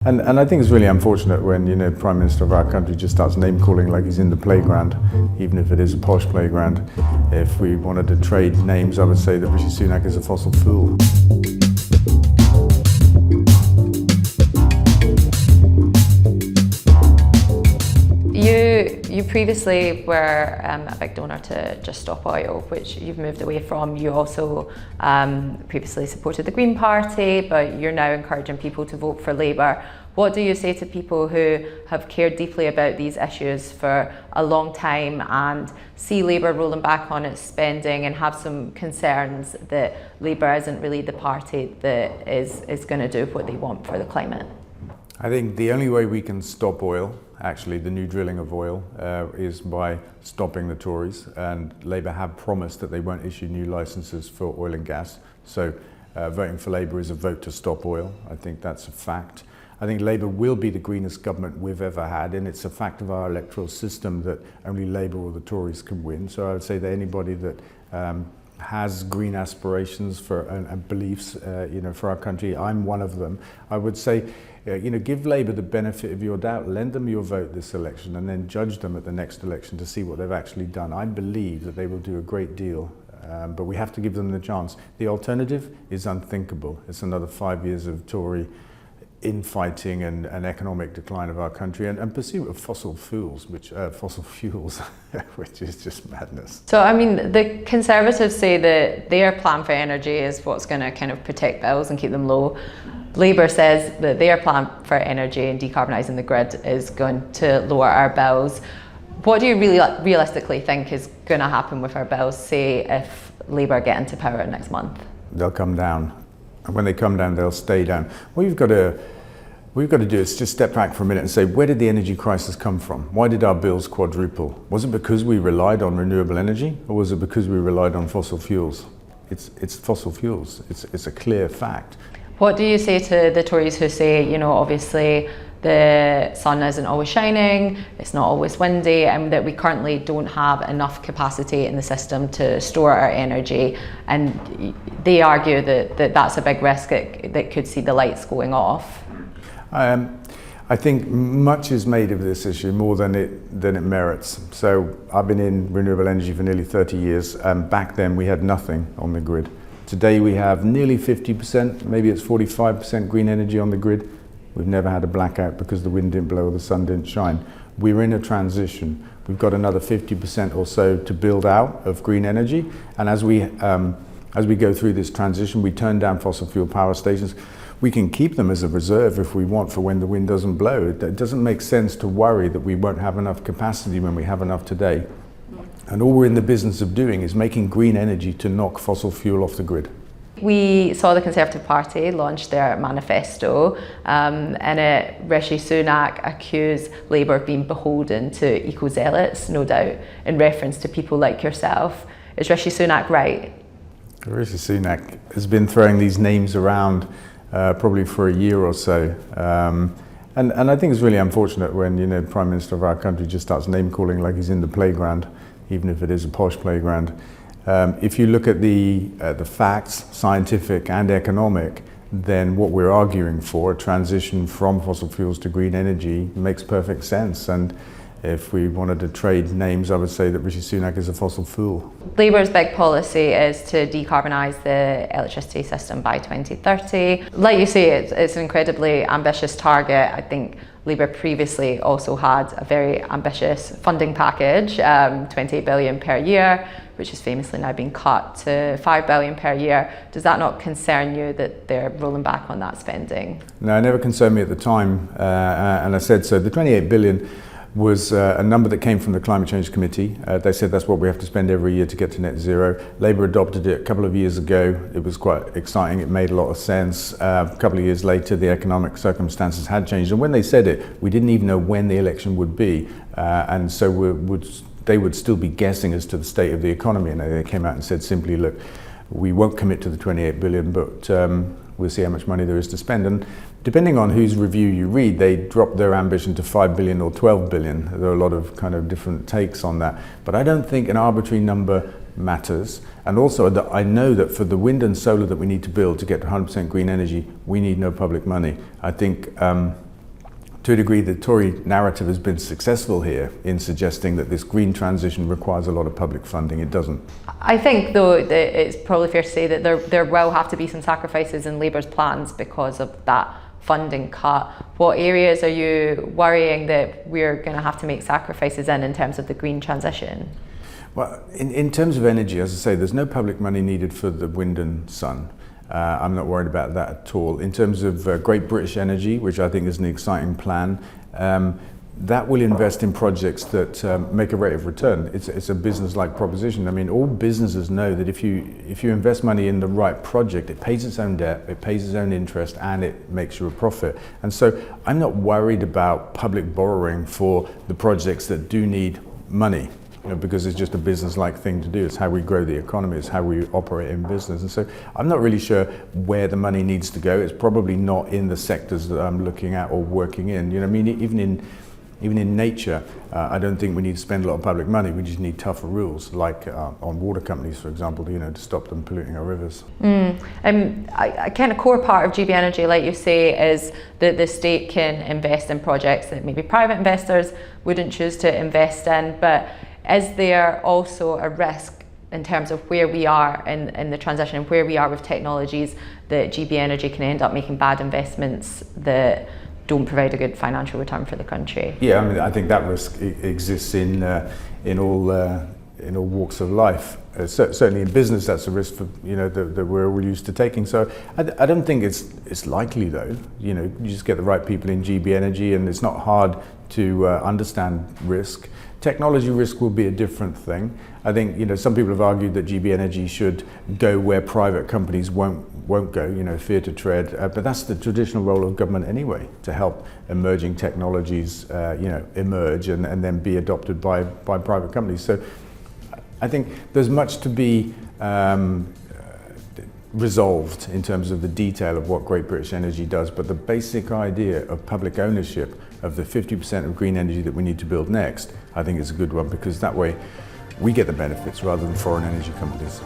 And I think it's really unfortunate when, the Prime Minister of our country just starts name-calling like he's in the playground, even if it is a posh playground. If we wanted to trade names, I would say that Rishi Sunak is a fossil fuel. You previously were a big donor to Just Stop Oil, which you've moved away from. You also previously supported the Green Party, but you're now encouraging people to vote for Labour. What do you say to people who have cared deeply about these issues for a long time and see Labour rolling back on its spending and have some concerns that Labour isn't really the party that is going to do what they want for the climate? I think the only way we can stop oil, actually the new drilling of oil, is by stopping the Tories, and Labour have promised that they won't issue new licences for oil and gas. So voting for Labour is a vote to stop oil. I think that's a fact. I think Labour will be the greenest government we've ever had, and it's a fact of our electoral system that only Labour or the Tories can win. So I would say that anybody that has green aspirations for and beliefs, for our country, I'm one of them. I would say, give Labour the benefit of your doubt, lend them your vote this election, and then judge them at the next election to see what they've actually done. I believe that they will do a great deal, but we have to give them the chance. The alternative is unthinkable. It's another 5 years of Tory infighting and economic decline of our country, and pursuit of fossil fuels, which is just madness. So, the Conservatives say that their plan for energy is what's going to kind of protect bills and keep them low. Labour says that their plan for energy and decarbonising the grid is going to lower our bills. What do you really realistically think is going to happen with our bills, say, if Labour get into power next month? They'll come down. And when they come down, they'll stay down. What we've got to do is just step back for a minute and say, where did the energy crisis come from? Why did our bills quadruple? Was it because we relied on renewable energy, or was it because we relied on fossil fuels? It's fossil fuels. It's a clear fact. What do you say to the Tories who say, obviously the sun isn't always shining, it's not always windy, and that we currently don't have enough capacity in the system to store our energy, and they argue that that's a big risk that could see the lights going off? I think much is made of this issue more than it merits. So I've been in renewable energy for nearly 30 years, and back then we had nothing on the grid. Today we have nearly 50%, maybe it's 45% green energy on the grid. We've never had a blackout because the wind didn't blow or the sun didn't shine. We're in a transition. We've got another 50% or so to build out of green energy. And as we go through this transition, we turn down fossil fuel power stations. We can keep them as a reserve if we want for when the wind doesn't blow. It doesn't make sense to worry that we won't have enough capacity when we have enough today. And all we're in the business of doing is making green energy to knock fossil fuel off the grid. We saw the Conservative Party launch their manifesto, and Rishi Sunak accused Labour of being beholden to eco-zealots, no doubt in reference to people like yourself. Is Rishi Sunak right? Rishi Sunak has been throwing these names around probably for a year or so. And I think it's really unfortunate when, the Prime Minister of our country just starts name-calling like he's in the playground, even if it is a posh playground. If you look at the facts, scientific and economic, then what we're arguing for, a transition from fossil fuels to green energy, makes perfect sense. And if we wanted to trade names, I would say that Rishi Sunak is a fossil fuel. Labour's big policy is to decarbonise the electricity system by 2030. Like you say, it's an incredibly ambitious target. I think Labour previously also had a very ambitious funding package, 28 billion per year, which has famously now been cut to 5 billion per year. Does that not concern you that they're rolling back on that spending? No, it never concerned me at the time, and I said so. The 28 billion was a number that came from the Climate Change Committee. They said that's what we have to spend every year to get to net zero. Labour adopted it a couple of years ago. It was quite exciting. It made a lot of sense. A couple of years later, the economic circumstances had changed. And when they said it, we didn't even know when the election would be. And so they would still be guessing as to the state of the economy. And they came out and said simply, look, we won't commit to the 28 billion, but we'll see how much money there is to spend. And depending on whose review you read, they dropped their ambition to 5 billion or 12 billion. There are a lot of kind of different takes on that. But I don't think an arbitrary number matters. And also I know that for the wind and solar that we need to build to get to 100% green energy, we need no public money. I think To a degree, the Tory narrative has been successful here in suggesting that this green transition requires a lot of public funding. It doesn't. I think, though, that it's probably fair to say that there will have to be some sacrifices in Labour's plans because of that funding cut. What areas are you worrying that we're going to have to make sacrifices in terms of the green transition? Well, in terms of energy, as I say, there's no public money needed for the wind and sun. I'm not worried about that at all. In terms of Great British Energy, which I think is an exciting plan, that will invest in projects that make a rate of return. It's a business-like proposition. I mean, all businesses know that if you invest money in the right project, it pays its own debt, it pays its own interest, and it makes you a profit. And so I'm not worried about public borrowing for the projects that do need money. Because it's just a business-like thing to do. It's how we grow the economy, it's how we operate in business. And so I'm not really sure where the money needs to go. It's probably not in the sectors that I'm looking at or working in. I mean, even in nature, I don't think we need to spend a lot of public money. We just need tougher rules, like on water companies, for example, to stop them polluting our rivers. A kind of core part of GB Energy, like you say, is that the state can invest in projects that maybe private investors wouldn't choose to invest in, but is there also a risk in terms of where we are in the transition and where we are with technologies that GB Energy can end up making bad investments that don't provide a good financial return for the country? Yeah, I mean, I think that risk exists in all walks of life. Certainly in business, that's a risk that we're all used to taking. So I don't think it's likely, though. You just get the right people in GB Energy, and it's not hard to understand risk. Technology risk will be a different thing. I think some people have argued that GB Energy should go where private companies won't go. Fear to tread. But that's the traditional role of government anyway, to help emerging technologies emerge and then be adopted by private companies. So I think there's much to be resolved in terms of the detail of what Great British Energy does, but the basic idea of public ownership of the 50% of green energy that we need to build next, I think is a good one, because that way we get the benefits rather than foreign energy companies.